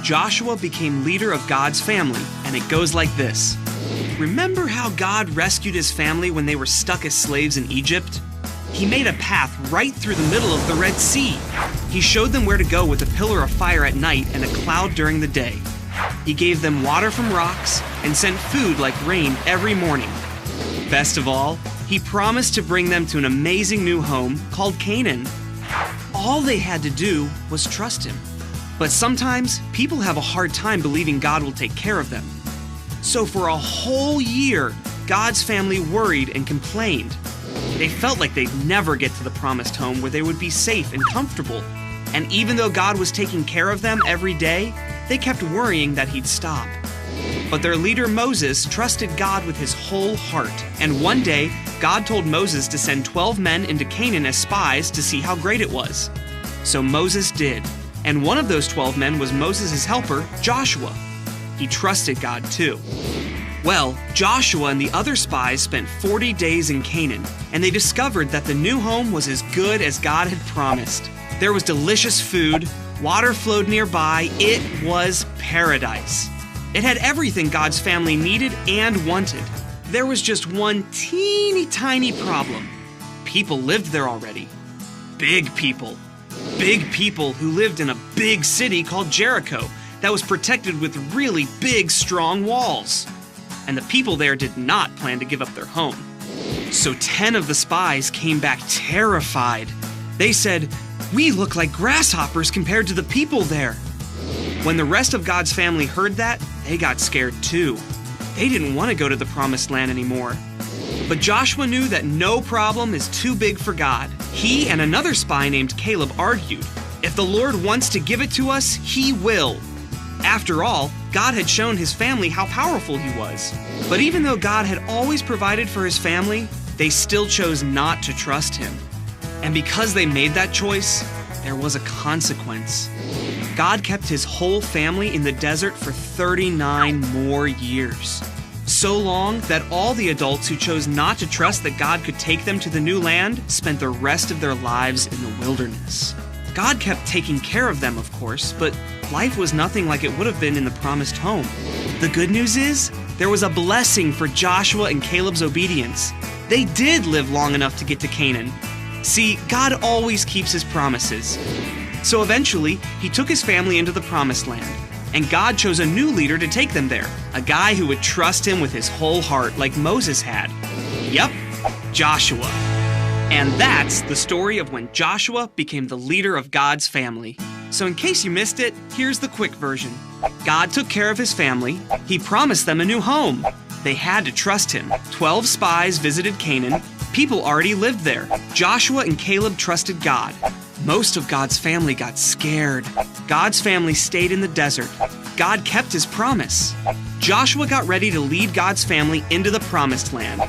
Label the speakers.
Speaker 1: Joshua became leader of God's family, and it goes like this. Remember how God rescued his family when they were stuck as slaves in Egypt? He made a path right through the middle of the Red Sea. He showed them where to go with a pillar of fire at night and a cloud during the day. He gave them water from rocks and sent food like rain every morning. Best of all, he promised to bring them to an amazing new home called Canaan. All they had to do was trust him. But sometimes people have a hard time believing God will take care of them. So for a whole year, God's family worried and complained. They felt like they'd never get to the promised home where they would be safe and comfortable. And even though God was taking care of them every day, they kept worrying that he'd stop. But their leader Moses trusted God with his whole heart. And one day, God told Moses to send 12 men into Canaan as spies to see how great it was. So Moses did. And one of those 12 men was Moses' helper, Joshua. He trusted God too. Well, Joshua and the other spies spent 40 days in Canaan, and they discovered that the new home was as good as God had promised. There was delicious food, water flowed nearby, it was paradise. It had everything God's family needed and wanted. There was just one teeny tiny problem. People lived there already. Big people. Big people who lived in a big city called Jericho that was protected with really big, strong walls. And the people there did not plan to give up their home. So 10 of the spies came back terrified. They said, "We look like grasshoppers compared to the people there." When the rest of God's family heard that, they got scared too. They didn't want to go to the promised land anymore. But Joshua knew that no problem is too big for God. He and another spy named Caleb argued, "If the Lord wants to give it to us, he will." After all, God had shown his family how powerful he was. But even though God had always provided for his family, they still chose not to trust him. And because they made that choice, there was a consequence. God kept his whole family in the desert for 39 more years. So long that all the adults who chose not to trust that God could take them to the new land spent the rest of their lives in the wilderness. God kept taking care of them, of course, but life was nothing like it would have been in the promised home. The good news is, there was a blessing for Joshua and Caleb's obedience. They did live long enough to get to Canaan. See, God always keeps his promises. So eventually, he took his family into the promised land, and God chose a new leader to take them there, a guy who would trust him with his whole heart like Moses had. Yep, Joshua. And that's the story of when Joshua became the leader of God's family. So in case you missed it, here's the quick version. God took care of his family. He promised them a new home. They had to trust him. 12 spies visited Canaan. People already lived there. Joshua and Caleb trusted God. Most of God's family got scared. God's family stayed in the desert. God kept his promise. Joshua got ready to lead God's family into the promised land.